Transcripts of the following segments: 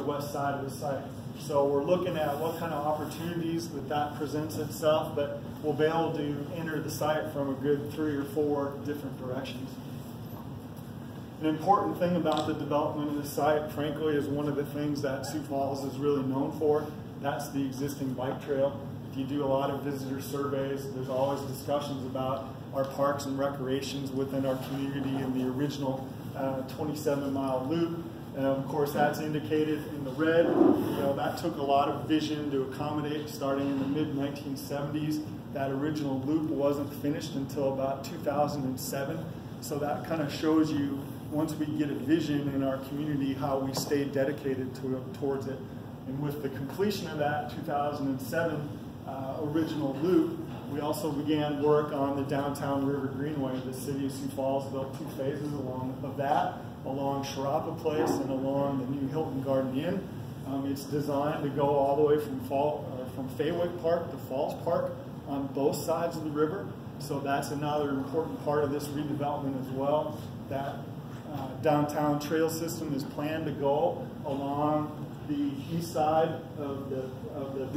west side of the site. So we're looking at what kind of opportunities that presents itself, but we'll be able to enter the site from a good 3 or 4 different directions. An important thing about the development of the site, frankly, is one of the things that Sioux Falls is really known for. That's the existing bike trail. If you do a lot of visitor surveys, there's always discussions about our parks and recreations within our community and the original 27-mile loop. Of course, that's indicated in the red. That took a lot of vision to accommodate starting in the mid-1970s. That original loop wasn't finished until about 2007. So that kind of shows you, once we get a vision in our community, how we stay dedicated towards it. And with the completion of that 2007 original loop, we also began work on the Downtown River Greenway. The city of Sioux Falls built 2 phases of that, along Sharapa Place and along the new Hilton Garden Inn. It's designed to go all the way from Faywick Park to Falls Park on both sides of the river. So that's another important part of this redevelopment as well. That downtown trail system is planned to go along the east side of the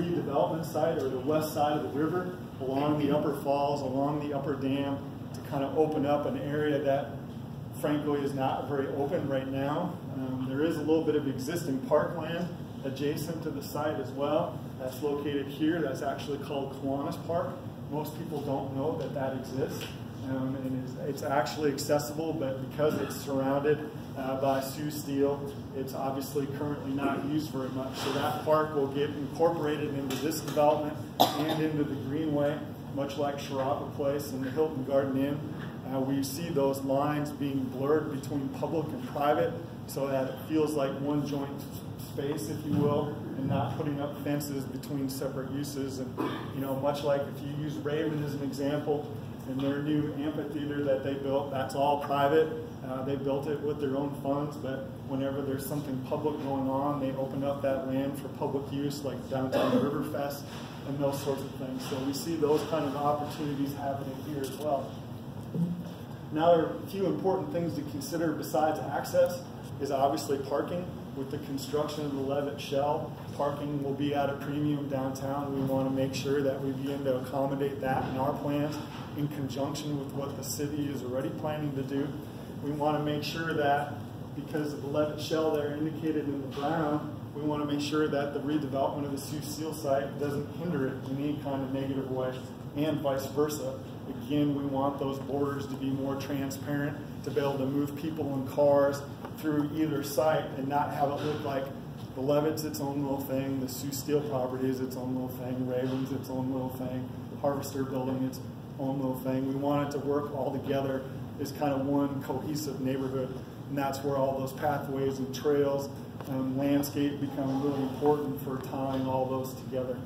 redevelopment site, or the west side of the river, along the upper falls, along the upper dam, to kind of open up an area that frankly is not very open right now. There is a little bit of existing parkland adjacent to the site as well. That's located here. That's actually called Kiwanis Park. Most people don't know that that exists. And it's actually accessible, but because it's surrounded by Sioux Steel, it's obviously currently not used very much. So that park will get incorporated into this development and into the Greenway, much like Sharapa Place and the Hilton Garden Inn. We see those lines being blurred between public and private, so that it feels like one joint space, if you will, and not putting up fences between separate uses. And much like if you use Raven as an example, and their new amphitheater that they built, that's all private. They built it with their own funds, but whenever there's something public going on, they open up that land for public use, like Downtown Riverfest and those sorts of things. So we see those kind of opportunities happening here as well. Now, there are a few important things to consider besides access is obviously parking. With the construction of the Levitt Shell, parking will be at a premium downtown. We want to make sure that we begin to accommodate that in our plans in conjunction with what the city is already planning to do. We want to make sure that, because of the Levitt Shell there indicated in the brown, we want to make sure that the redevelopment of the Sioux Steel site doesn't hinder it in any kind of negative way, and vice versa. Again, we want those borders to be more transparent, to be able to move people and cars through either site and not have it look like the Levitt's its own little thing, the Sioux Steel property is its own little thing, Raven's its own little thing, Harvester Building its own little thing. We want it to work all together as kind of one cohesive neighborhood, and that's where all those pathways and trails and landscape become really important for tying all those together.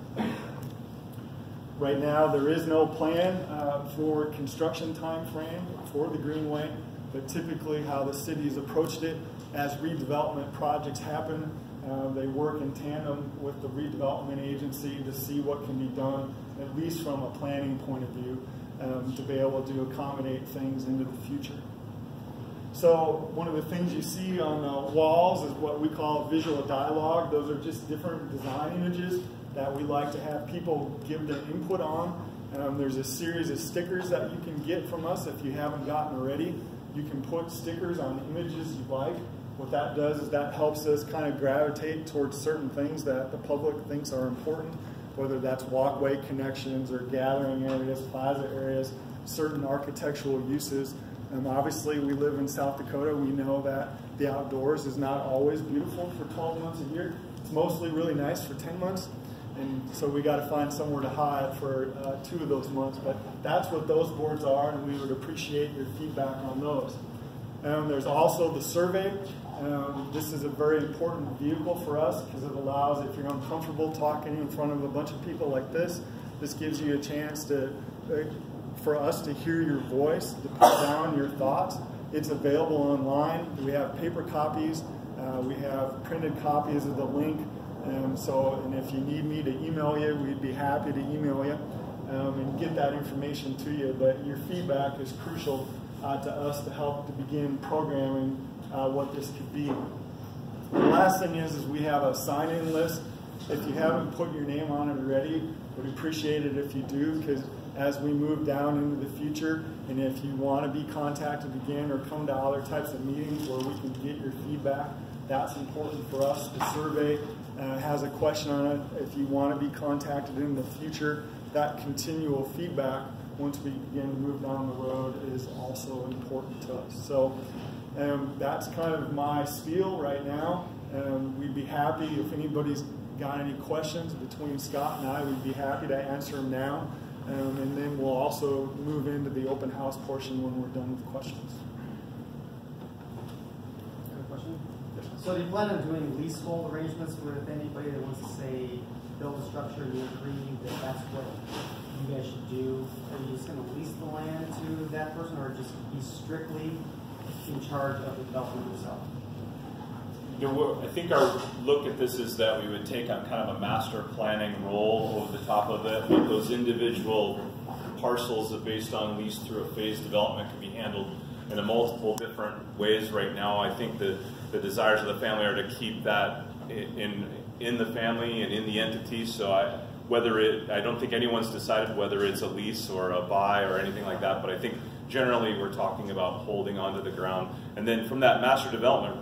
Right now, there is no plan for construction time frame for the Greenway, but typically how the city's approached it, as redevelopment projects happen, they work in tandem with the redevelopment agency to see what can be done, at least from a planning point of view, to be able to accommodate things into the future. So one of the things you see on the walls is what we call visual dialogue. Those are just different design images that we like to have people give their input on. There's a series of stickers that you can get from us if you haven't gotten already. You can put stickers on images you like. What that does is that helps us kind of gravitate towards certain things that the public thinks are important, whether that's walkway connections or gathering areas, plaza areas, certain architectural uses. Obviously, we live in South Dakota. We know that the outdoors is not always beautiful for 12 months a year. It's mostly really nice for 10 months. And so we got to find somewhere to hide for 2 of those months. But that's what those boards are, and we would appreciate your feedback on those. There's also the survey. This is a very important vehicle for us because it allows, if you're uncomfortable talking in front of a bunch of people like this gives you a chance for us to hear your voice, to put down your thoughts. It's available online. We have paper copies. We have printed copies of the link. And if you need me to email you, we'd be happy to email you and get that information to you. But your feedback is crucial to us to help to begin programming what this could be. last thing is we have a sign-in list. If you haven't put your name on it already, we'd appreciate it if you do, because as we move down into the future, and if you want to be contacted again or come to other types of meetings where we can get your feedback, that's important for us. The survey has a question on it. If you want to be contacted in the future, that continual feedback once we begin to move down the road is also important to us. So that's kind of my spiel right now. We'd be happy if anybody's got any questions between Scott and I, we'd be happy to answer them now. And then we'll also move into the open house portion when we're done with questions. Got a question? So do you plan on doing leasehold arrangements with anybody that wants to say build a structure and you agree that that's what you guys should do? Are you just going to lease the land to that person, or just be strictly in charge of the development yourself? I think our look at this is that we would take on kind of a master planning role over the top of it. Those individual parcels that based on lease through a phased development can be handled in a multiple different ways right now. I think the desires of the family are to keep that in the family and in the entity. So I don't think anyone's decided whether it's a lease or a buy or anything like that, but I think generally we're talking about holding onto the ground. And then from that master development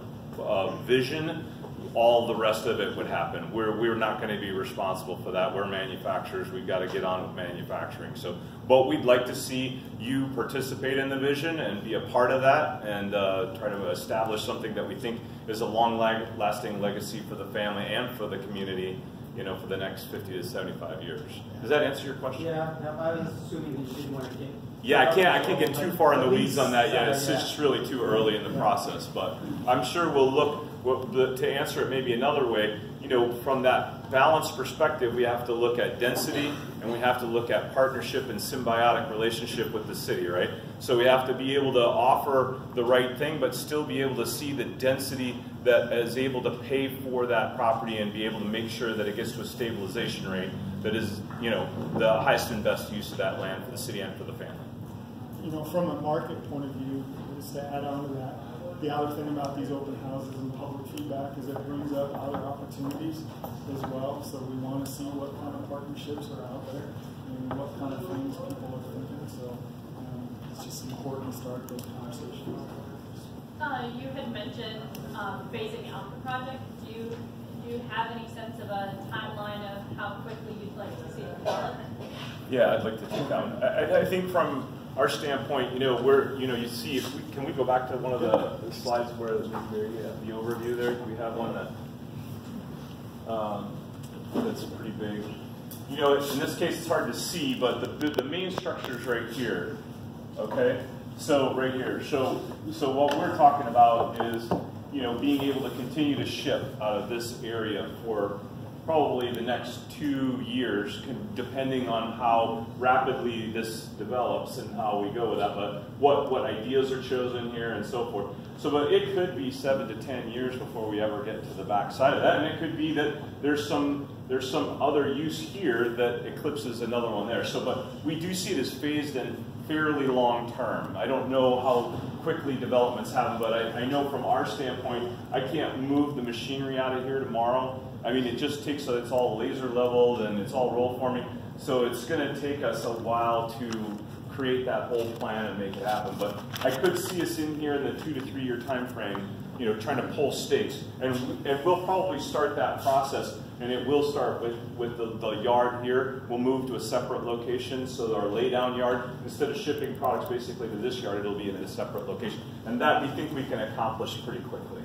vision, all the rest of it would happen. We're not going to be responsible for that. We're manufacturers. We've got to get on with manufacturing. So, but we'd like to see you participate in the vision and be a part of that, and try to establish something that we think is a long-lasting legacy for the family and for the community, you know, for the next 50 to 75 years. Does that answer your question? Yeah, I was assuming that you didn't want to get... Yeah, I can't get too far in the weeds on that yet. It's just really too early in the process. But I'm sure we'll look, to answer it maybe another way, you know, from that balanced perspective, we have to look at density and we have to look at partnership and symbiotic relationship with the city, right? So we have to be able to offer the right thing, but still be able to see the density that is able to pay for that property and be able to make sure that it gets to a stabilization rate that is, you know, the highest and best use of that land for the city and for the family. You know, from a market point of view, just to add on to that, the other thing about these open houses and public feedback is it brings up other opportunities as well. So we want to see what kind of partnerships are out there and what kind of things people are thinking. So it's just important to start those conversations. You had mentioned phasing out the project. Do you have any sense of a timeline of how quickly you'd like to see the development? Yeah, I'd like to take that one. I think from our standpoint, you know, you see, can we go back to one of the slides where the overview there? Do we have one that's pretty big? You know, in this case, it's hard to see, but the main structure is right here. Okay, so right here. So what we're talking about is, you know, being able to continue to ship out of this area for probably the next 2 years, depending on how rapidly this develops and how we go with that, but what ideas are chosen here and so forth. So, but it could be 7 to 10 years before we ever get to the back side of that, and it could be that there's some other use here that eclipses another one there. So, but we do see this phased in fairly long term. I don't know how quickly developments happen, but I know from our standpoint, I can't move the machinery out of here tomorrow. I mean, it just takes, it's all laser leveled and it's all roll forming. So it's going to take us a while to create that whole plan and make it happen. But I could see us in here in the 2 to 3 year time frame, you know, trying to pull stakes. And we'll probably start that process, and it will start with the yard here. We'll move to a separate location, so our laydown yard, instead of shipping products basically to this yard, it'll be in a separate location. And that we think we can accomplish pretty quickly.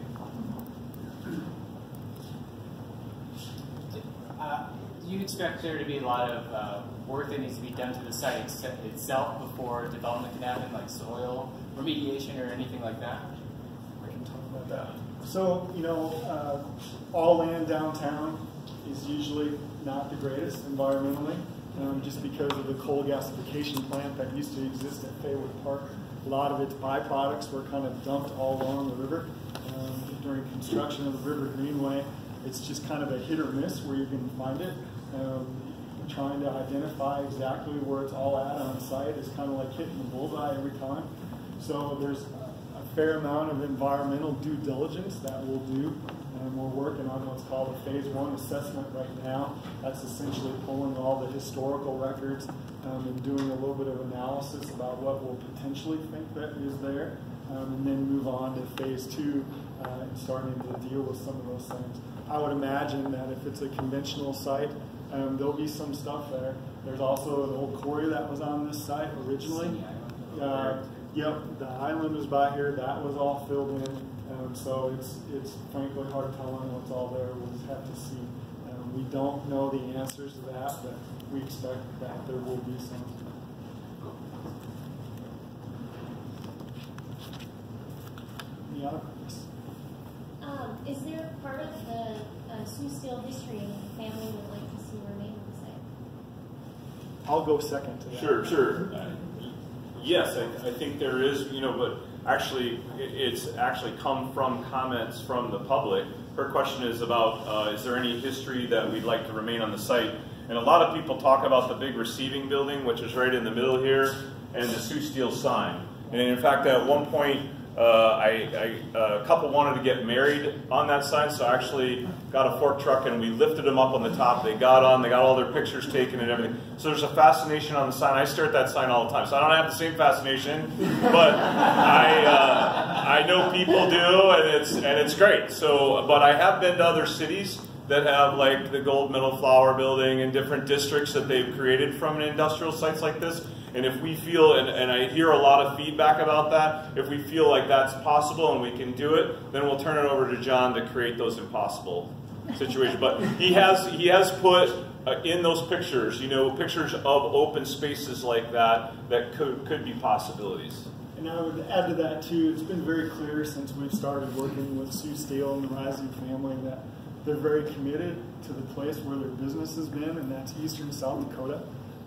Do you expect there to be a lot of work that needs to be done to the site itself before development can happen, like soil remediation or anything like that? We can talk about that. So, you know, all land downtown is usually not the greatest environmentally, just because of the coal gasification plant that used to exist at Faywood Park. A lot of its byproducts were kind of dumped all along the river during construction of the River Greenway. It's just kind of a hit or miss where you can find it. Trying to identify exactly where it's all at on site is kind of like hitting the bullseye every time. So there's a fair amount of environmental due diligence that we'll do, and we're what's called a phase 1 assessment right now. That's essentially pulling all the historical records and doing a little bit of analysis about what we'll potentially think that is there, and then move on to phase 2 and starting to deal with some of those things. I would imagine that if it's a conventional site, there'll be some stuff there. There's also an old quarry that was on this site originally. Yep, the island was by here. That was all filled in. So it's frankly hard telling what's all there. We'll just have to see. We don't know the answers to that, but we expect that there will be some. Any other questions? Is there part of the Sioux Steel history that the family would like to see remain on the site? I'll go second to that. Sure. Yes, I think there is, but actually, it's actually come from comments from the public. Her question is about, is there any history that we'd like to remain on the site? And a lot of people talk about the big receiving building, which is right in the middle here, and the Sioux Steel sign. And in fact, at one point, a couple wanted to get married on that sign, so I actually got a fork truck and we lifted them up on the top. They got on, they got all their pictures taken and everything. So there's a fascination on the sign. I stare at that sign all the time, so I don't have the same fascination, but I know people do, and it's great. So, but I have been to other cities that have like the Gold Medal Flower Building and different districts that they've created from industrial sites like this. And if we feel, and I hear a lot of feedback about that, if we feel like that's possible and we can do it, then we'll turn it over to John to create those impossible situations. But he has put in those pictures, pictures of open spaces like that could be possibilities. And I would add to that too, it's been very clear since we've started working with Sioux Steel and the Rising family that they're very committed to the place where their business has been, and that's eastern South Dakota.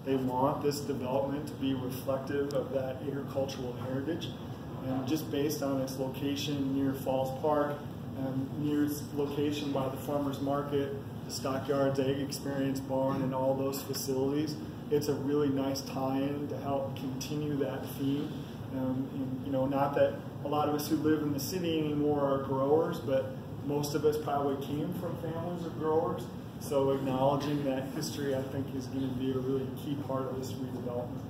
They want this development to be reflective of that agricultural heritage. And just based on its location near Falls Park, near its location by the farmer's market, the Stockyards Egg Experience Barn, and all those facilities, it's a really nice tie-in to help continue that theme. Not that a lot of us who live in the city anymore are growers, but most of us probably came from families of growers. So acknowledging that history, I think, is going to be a really key part of this redevelopment.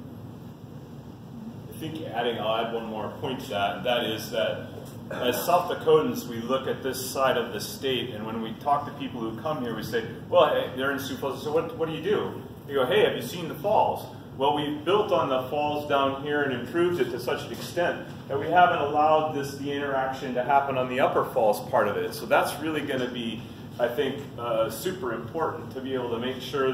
I think I'll add one more point to that, and that is that as South Dakotans, we look at this side of the state, and when we talk to people who come here, we say, well, hey, they're in Sioux Falls, so what do you do? You go, hey, have you seen the falls? Well, we've built on the falls down here and improved it to such an extent that we haven't allowed the interaction to happen on the upper falls part of it. So that's really going to be, I think, super important to be able to make sure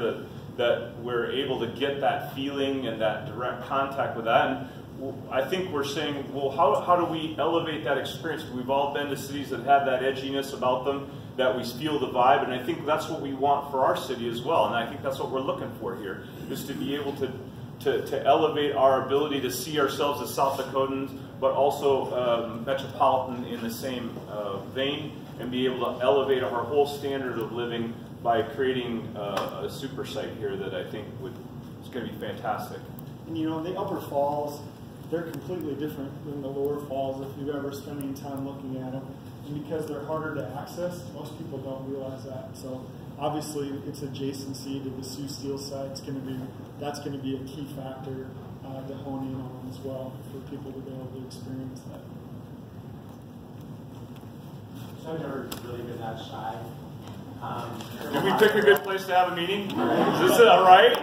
that we're able to get that feeling and that direct contact with that. And I think we're saying, well, how do we elevate that experience? We've all been to cities that have that edginess about them, that we feel the vibe, and I think that's what we want for our city as well. And I think that's what we're looking for here, is to be able to elevate our ability to see ourselves as South Dakotans, but also metropolitan in the same vein, and be able to elevate our whole standard of living by creating a super site here that I think is going to be fantastic. And the upper falls, they're completely different than the lower falls if you've ever spent any time looking at them. And because they're harder to access, most people don't realize that. So obviously its adjacency to the Sioux Steel site, that's going to be a key factor to hone in on as well for people to be able to experience that. I've never really been that shy. Did we pick a good place to have a meeting? Is this all right?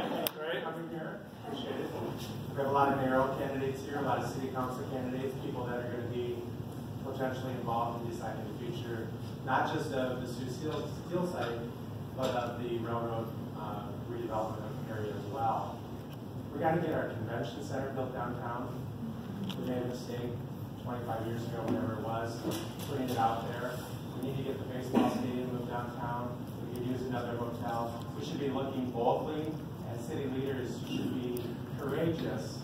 Coming here, appreciate it. We have a lot of mayoral candidates here, a lot of city council candidates, people that are going to be potentially involved in deciding the future, not just of the Sioux Steel site, but of the railroad redevelopment area as well. We got to get our convention center built downtown. We made a mistake 25 years ago, whatever it was, putting it out there. We need to get the baseball stadium moved downtown. We could use another hotel. We should be looking boldly, and city leaders should be courageous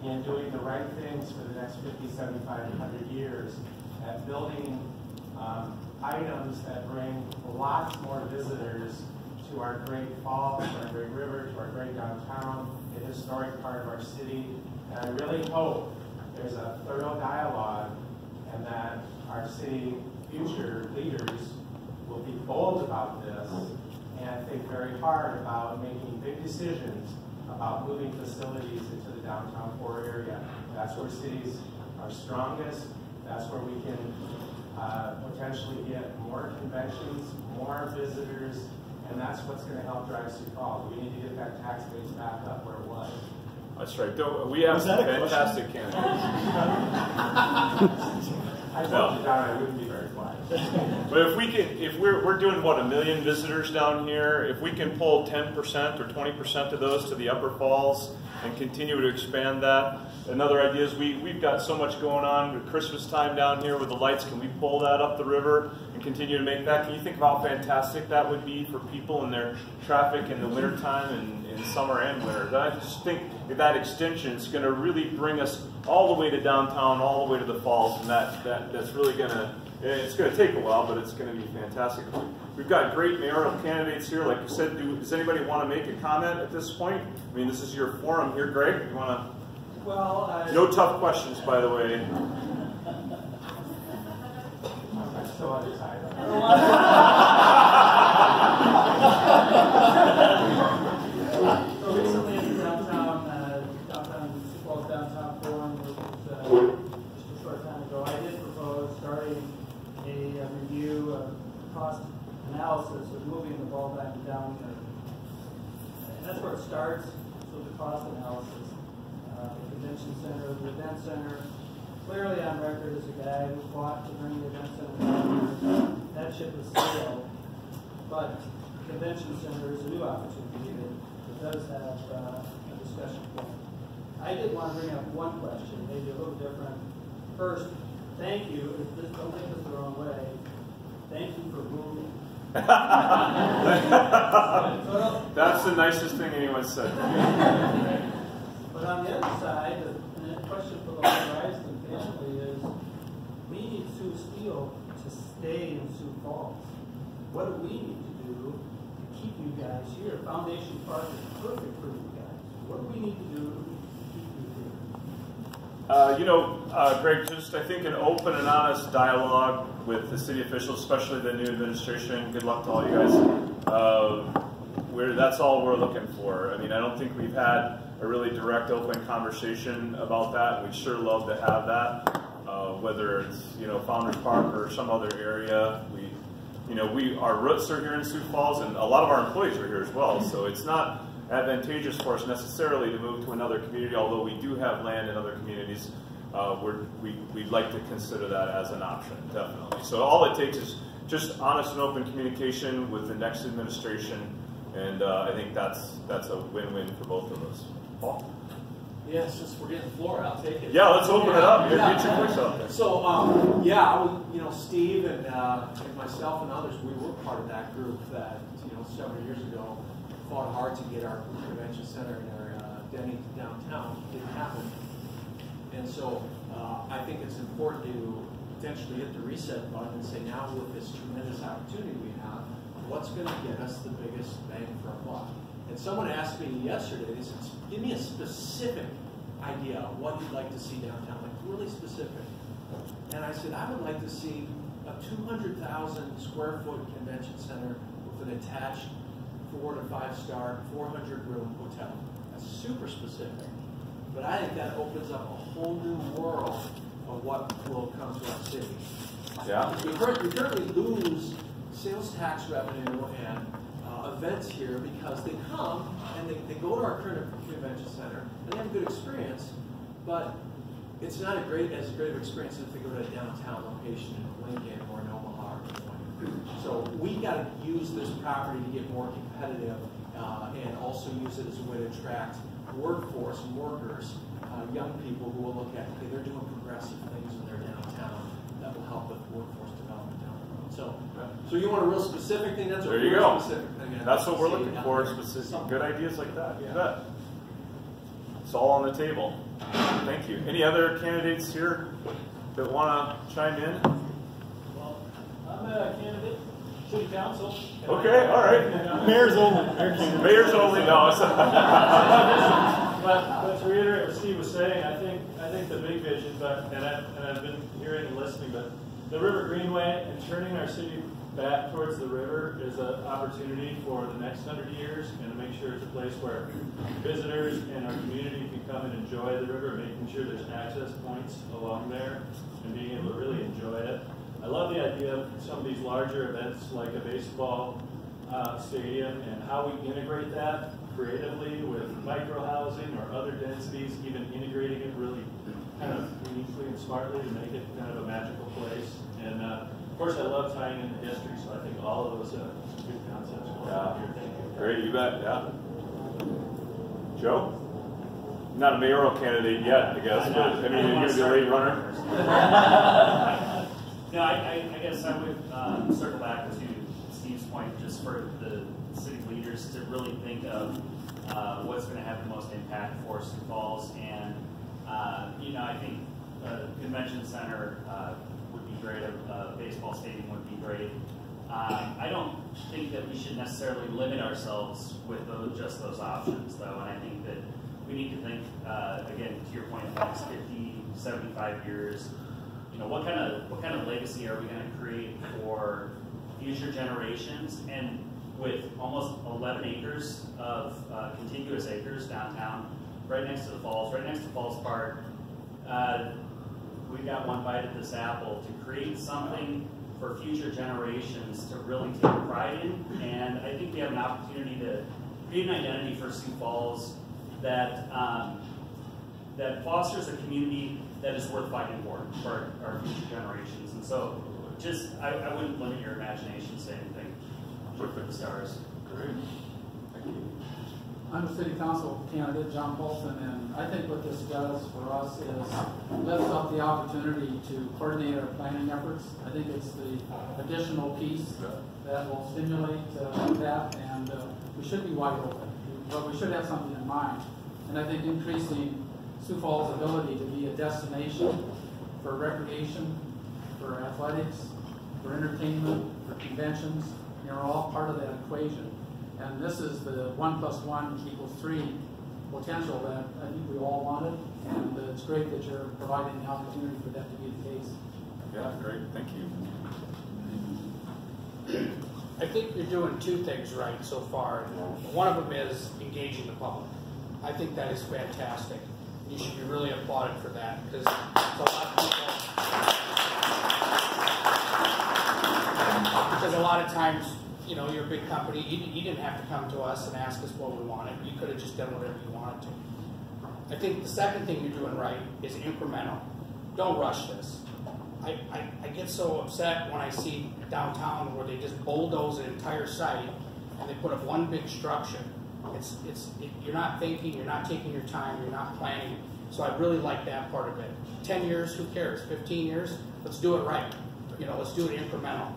in doing the right things for the next 50, 75, 100 years at building items that bring lots more visitors to our great falls, to our great river, to our great downtown, a historic part of our city. And I really hope there's a thorough dialogue and that our city future leaders will be bold about this and think very hard about making big decisions about moving facilities into the downtown core area. That's where cities are strongest. That's where we can potentially get more conventions, more visitors, and that's what's going to help drive Sioux Falls. We need to get that tax base back up where it was. That's right. We have some fantastic candidates. I told you, John, I wouldn't be very quiet. But if we're doing what, 1 million visitors down here, if we can pull 10% or 20% of those to the Upper Falls and continue to expand that. Another idea is we've got so much going on with Christmas time down here with the lights. Can we pull that up the river and continue to make that? Can you think of how fantastic that would be for people and their traffic in the wintertime and in summer and winter? I just think that extension is going to really bring us all the way to downtown, all the way to the falls, and that's really going to, it's going to take a while, but it's going to be fantastic. We've got great mayoral candidates here. Like you said, does anybody want to make a comment at this point? I mean, this is your forum here, Greg. You want to? Well, no tough questions, by the way. I'm so undecided. So recently in the downtown Sioux Falls downtown forum, which was just a short time ago, I did propose starting a review of cost analysis of moving the ball back down there. And that's where it starts, with the cost analysis. The convention center, the event center. Clearly on record as a guy who fought to bring the event center down here. That ship has sailed. But the convention center is a new opportunity that does have a discussion point. I did want to bring up one question, maybe a little different. First, thank you. Don't take this the wrong way. Thank you for moving. That's the nicest thing anyone said. But on the other side, the question for the Horizon family is, we need Sioux Steel to stay in Sioux Falls. What do we need to do to keep you guys here? Foundation Park is perfect for you guys. What do we need to do to keep you here? Greg, just I think an open and honest dialogue with the city officials, especially the new administration. Good luck to all you guys. That's all we're looking for. I mean, I don't think we've had a really direct, open conversation about that. We'd sure love to have that, whether it's Founders Park or some other area. Our roots are here in Sioux Falls, and a lot of our employees are here as well. So it's not advantageous for us necessarily to move to another community, although we do have land in other communities. We'd like to consider that as an option, definitely. So all it takes is just honest and open communication with the next administration, and I think that's a win-win for both of us. Paul? Yeah, since we're getting the floor, I'll take it. Yeah, let's open it up. Get your voice out there. So, Steve and myself and others, we were part of that group that, several years ago fought hard to get our convention center and our Denny downtown. It didn't happen. And so I think it's important to potentially hit the reset button and say, now with this tremendous opportunity we have, what's going to get us the biggest bang for our buck? And someone asked me yesterday, they said, give me a specific idea of what you'd like to see downtown, like really specific. And I said, I would like to see a 200,000 square foot convention center with an attached 4 to 5 star, 400 room hotel. That's super specific. But I think that opens up a whole new world of what will come to our city. Yeah. We currently lose sales tax revenue and events here because they come and they go to our current convention center and they have a good experience, but it's not as great of experience if they go to a downtown location in Lincoln or in Omaha or Des Moines. So we got to use this property to get more competitive and also use it as a way to attract workforce and workers, young people who will look at, okay, they're doing progressive things in their downtown that will help with workforce development down the road. So you want a real specific thing? That's there you go. Specific thing. That's what we're looking for, specific, good ideas like that. You bet. It's all on the table. Thank you. Any other candidates here that want to chime in? Well, I'm a candidate, city council. Okay, all right. Mayor's only. Mayor's only, no. But to reiterate what Steve was saying, I think the big vision, and I've been hearing and listening, but the River Greenway and turning our city back towards the river is an opportunity for the next 100 years, and to make sure it's a place where visitors and our community can come and enjoy the river, making sure there's access points along there and being able to really enjoy it. I love the idea of some of these larger events like a baseball stadium and how we integrate that creatively with micro-housing or other densities, even integrating it really kind of uniquely and smartly to make it kind of a magical place. And of course, I love tying into history, so I think all of those good concepts going on here. Thank you. Great, you bet, yeah. Joe? Not a mayoral candidate yet, I guess, but I mean, you're going to be a late runner. No, I guess I would circle back to Steve's point, just for the city leaders to really think of what's going to have the most impact for Sioux Falls. And, you know, I think a convention center would be great, a baseball stadium would be great. I don't think that we should necessarily limit ourselves with just those options, though, and I think that we need to think, again, to your point, in the next 50, 75 years, you know, what kind of legacy are we going to create for future generations? And with almost 11 acres of contiguous acres downtown, right next to the falls, right next to Falls Park, we've got one bite at this apple to create something for future generations to really take pride in. And I think we have an opportunity to create an identity for Sioux Falls that that fosters a community that is worth fighting for our future generations. And so, just I wouldn't limit your imagination to anything. Look for the stars. Great. Thank you. I'm a city council candidate, John Paulson, and I think what this does for us is lifts up the opportunity to coordinate our planning efforts. I think it's the additional piece that will stimulate that, and we should be wide open, but we should have something in mind. And I think increasing Sioux Falls' ability to be a destination for recreation, for athletics, for entertainment, for conventions, you know, are all part of that equation. And this is the 1 + 1 = 3 potential that I think we all wanted, and it's great that you're providing the opportunity for that to be the case. Yeah, great, thank you. I think you're doing two things right so far. One of them is engaging the public. I think that is fantastic. You should be really applauded for that, because a lot of times, you know, you're a big company. You didn't have to come to us and ask us what we wanted. You could have just done whatever you wanted to. I think the second thing you're doing right is incremental. Don't rush this. I get so upset when I see downtown where they just bulldoze an entire site and they put up one big structure. You're not thinking, you're not taking your time, you're not planning. So I really like that part of it. 10 years, who cares? 15 years, let's do it right. You know, let's do it incremental.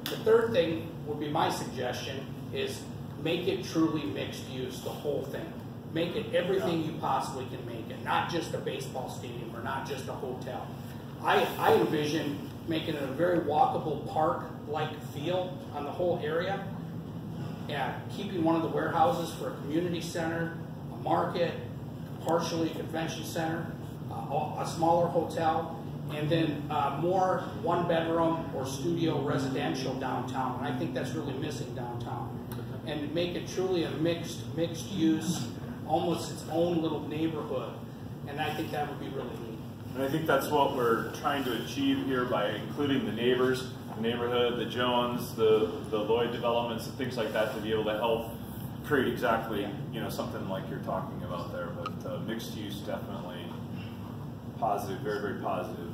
The third thing would be my suggestion is make it truly mixed use, the whole thing. Make it everything you possibly can make it, not just a baseball stadium or not just a hotel. I envision making it a very walkable park-like feel on the whole area. Yeah, keeping one of the warehouses for a community center, a market, partially a convention center, a smaller hotel, and then more one-bedroom or studio residential downtown. And I think that's really missing downtown. And make it truly a mixed use, almost its own little neighborhood. And I think that would be really neat. And I think that's what we're trying to achieve here by including the neighbors, the neighborhood, the Jones, the Lloyd developments, and things like that to be able to help create exactly, you know, something like you're talking about there. But mixed use, definitely positive, very, very positive.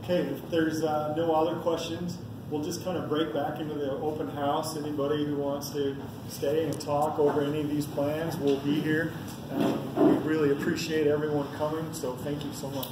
Okay, if there's no other questions, we'll just kind of break back into the open house. Anybody who wants to stay and talk over any of these plans will be here. We really appreciate everyone coming, so thank you so much.